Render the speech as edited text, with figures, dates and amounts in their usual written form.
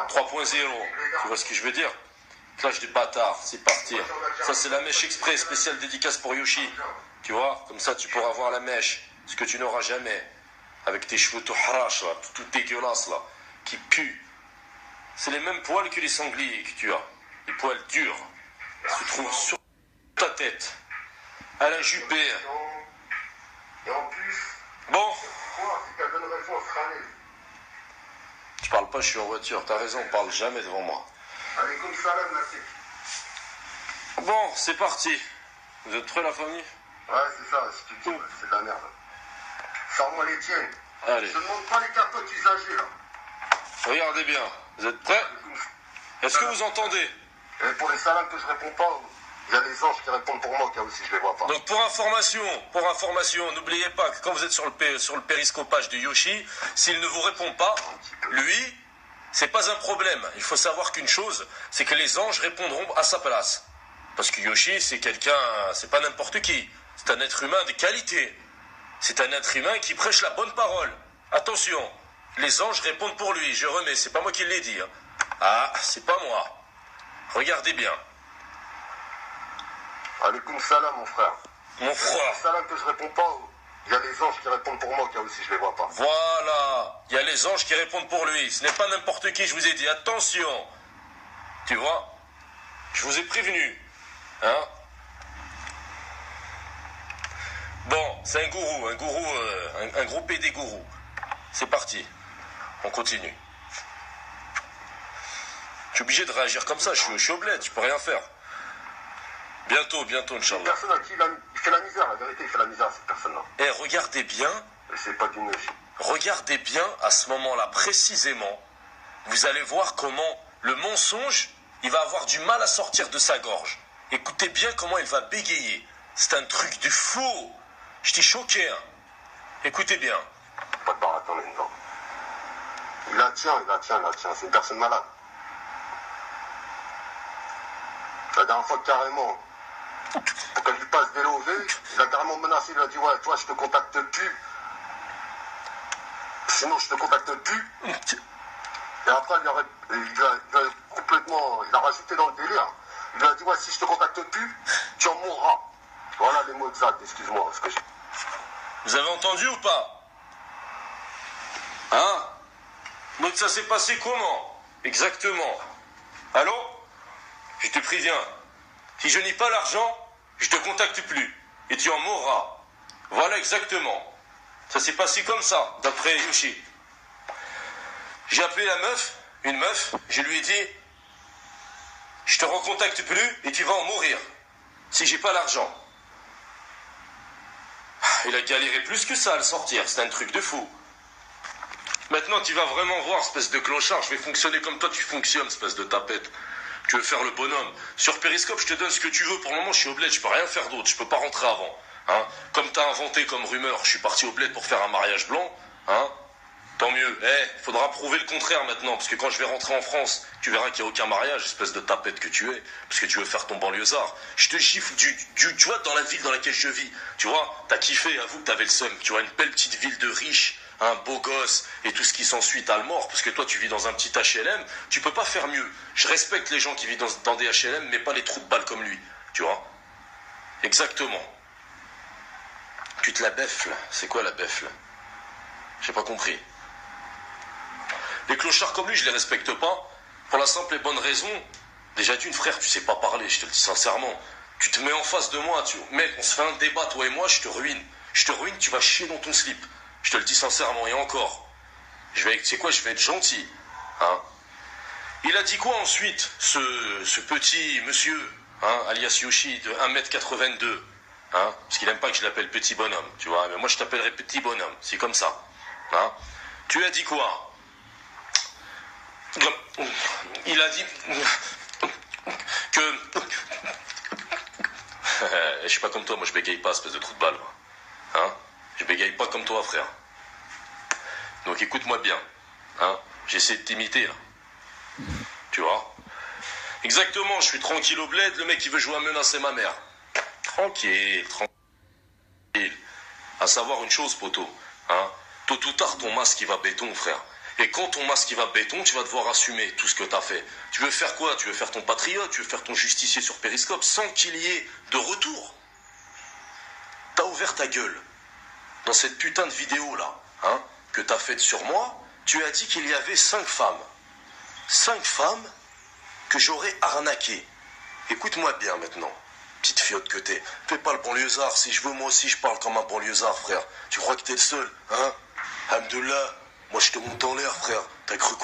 3.0. Tu vois ce que je veux dire? Clash des bâtards, c'est parti. Ça, c'est la mèche exprès, spéciale dédicace pour Yoshi. Tu vois? Comme ça, tu pourras avoir la mèche. Ce que tu n'auras jamais. Avec tes cheveux tout harash, là, tout dégueulasse, là. Qui puent. C'est les mêmes poils que les sangliers que tu as. Les poils durs. Se trouvent sur ta tête. Alain Juppé. Et en plus, Bon. c'est ta bonne raison à se râler. Je parle pas, je suis en voiture. T'as raison, on parle jamais devant moi. Allez, comme ça, là, c'est. Bon, c'est parti. Vous êtes prêts, la famille? Ouais, c'est ça, je te dis, c'est de la merde. Sors-moi les tiennes. Allez. Je te demande pas les capotes usagées, là. Regardez bien. Vous êtes prêts? Est-ce que vous entendez? Et pour les salades que je réponds pas, il y a les anges qui répondent pour moi, qui aussi je les vois pas. Donc pour information, n'oubliez pas que quand vous êtes sur le périscopage de Yoshi, s'il ne vous répond pas, lui, c'est pas un problème. Il faut savoir qu'une chose, c'est que les anges répondront à sa place. Parce que Yoshi, c'est quelqu'un, c'est pas n'importe qui. C'est un être humain de qualité. C'est un être humain qui prêche la bonne parole. Attention, les anges répondent pour lui. Je remets, c'est pas moi qui l'ai dit. Hein. Ah, c'est pas moi. Regardez bien. Alaikum salam, mon frère. Mon frère. Les salades que je réponds pas, il y a les anges qui répondent pour moi, qui aussi je les vois pas. Voilà, il y a les anges qui répondent pour lui. Ce n'est pas n'importe qui, je vous ai dit. Attention. Tu vois, je vous ai prévenu. Hein? Bon, c'est un gourou, un gros PD gourou. C'est parti. On continue. Je suis obligé de réagir comme ça, je suis au bled, je peux rien faire. Bientôt, Inch'Allah. Une personne à qui il fait la misère, la vérité, il fait la misère, cette personne-là. Et regardez bien. Et c'est pas d'une... Regardez bien à ce moment-là, précisément. Vous allez voir comment le mensonge, il va avoir du mal à sortir de sa gorge. Écoutez bien comment il va bégayer. C'est un truc de fou. Je t'ai choqué. Hein. Écoutez bien. Pas de baraton là-dedans. Il la tient. C'est une personne malade. La dernière fois, carrément, pour qu'elle lui passe des lovés, il a carrément menacé, il a dit, ouais, toi, je te contacte plus. Sinon, je te contacte plus. Et après, il a rajouté dans le délire. Il lui a dit, ouais, si je te contacte plus, tu en mourras. Voilà les mots exacts, excuse-moi. Vous avez entendu ou pas? Hein? Donc ça s'est passé comment? Exactement. Allô? Je te préviens. Si je n'ai pas l'argent, je te contacte plus. Et tu en mourras. Voilà exactement. Ça s'est passé comme ça, d'après Yoshi. J'ai appelé la meuf, une meuf, je lui ai dit, je te recontacte plus et tu vas en mourir. Si j'ai pas l'argent. Il a galéré plus que ça à le sortir, c'est un truc de fou. Maintenant tu vas vraiment voir, espèce de clochard, je vais fonctionner comme toi tu fonctionnes, espèce de tapette. Tu veux faire le bonhomme. Sur Periscope, je te donne ce que tu veux. Pour le moment, je suis au bled, je peux rien faire d'autre, je peux pas rentrer avant. Hein? Comme t'as inventé comme rumeur, je suis parti au bled pour faire un mariage blanc. Hein? Tant mieux. Il faudra prouver le contraire maintenant, parce que quand je vais rentrer en France, tu verras qu'il n'y a aucun mariage, espèce de tapette que tu es, parce que tu veux faire ton banlieusard. Je te gifle tu vois, dans la ville dans laquelle je vis, tu vois, t'as kiffé, avoue que t'avais le seum. Tu vois, une belle petite ville de riches, un beau gosse, et tout ce qui s'ensuit, t'as le mort, parce que toi, tu vis dans un petit HLM, tu peux pas faire mieux. Je respecte les gens qui vivent dans des HLM, mais pas les trous de balles comme lui, tu vois. Exactement. Tu te la beffles. C'est quoi la beffle? J'ai pas compris. Les clochards comme lui, je les respecte pas, pour la simple et bonne raison, déjà d'une, frère, tu sais pas parler, je te le dis sincèrement. Tu te mets en face de moi, mec, on se fait un débat, toi et moi, je te ruine. Je te ruine, tu vas chier dans ton slip. Je te le dis sincèrement, et encore. Tu sais quoi, je vais être gentil. Hein. Il a dit quoi ensuite, ce petit monsieur, hein, alias Yoshi, de 1m82, hein, parce qu'il aime pas que je l'appelle petit bonhomme, tu vois, mais moi je t'appellerai petit bonhomme, c'est comme ça. Hein. Tu as dit quoi? Il a dit que... Je suis pas comme toi, moi je bégaye pas, espèce de trou de balle. Hein? Je bégaye pas comme toi, frère. Donc écoute-moi bien. Hein? J'essaie de t'imiter, là. Tu vois? Exactement, je suis tranquille au bled, le mec il veut jouer à menacer ma mère. Tranquille. À savoir une chose, poteau. Hein? Tôt ou tard, ton masque il va béton, frère. Et quand ton masque il va béton, tu vas devoir assumer tout ce que tu as fait. Tu veux faire quoi? Tu veux faire ton patriote? Tu veux faire ton justicier sur Periscope sans qu'il y ait de retour? T'as ouvert ta gueule. Dans cette putain de vidéo là, hein, que t'as faite sur moi, tu as dit qu'il y avait 5 femmes. 5 femmes que j'aurais arnaquées. Écoute-moi bien maintenant, petite fiotte que t'es. Fais pas le banlieusard, si je veux moi aussi je parle comme un banlieusard, frère. Tu crois que t'es le seul, hein? Alhamdoulilah, moi je te monte en l'air, frère. T'as cru quoi?